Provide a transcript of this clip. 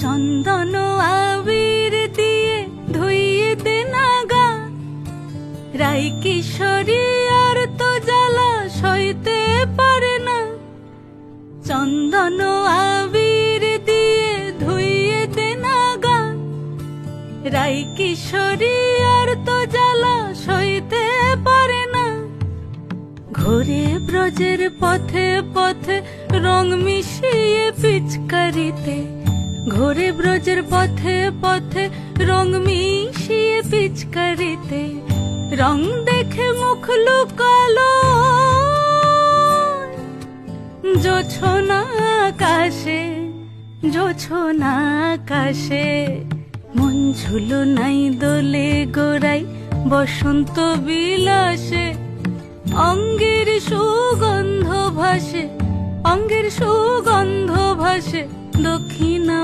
চন্দন আবির দিয়ে ধুইয়ে দে না গা, রাই কিশোরী আর তো জ্বালা সইতে পারে না। চন্দন আবির দিয়ে ধুইয়ে দে না গা, রাই কিশোরী আর তো জ্বালা সইতে পারে না। ঘোরে ব্রজের পথে পথে রং মিশিয়ে পিচকারিতে, ঘোরে ব্রজের পথে পথে রং মিশিয়ে পিচকারিতে, রং দেখে মুখ লুকালো জোছনা আকাশে, জোছনা আকাশে। মন ঝুলো নাই দোলে গোড়াই বসন্ত বিলাসে, অঙ্গের সুগন্ধ ভাসে, অঙ্গের সুগন্ধ ভাসে দক্ষিণা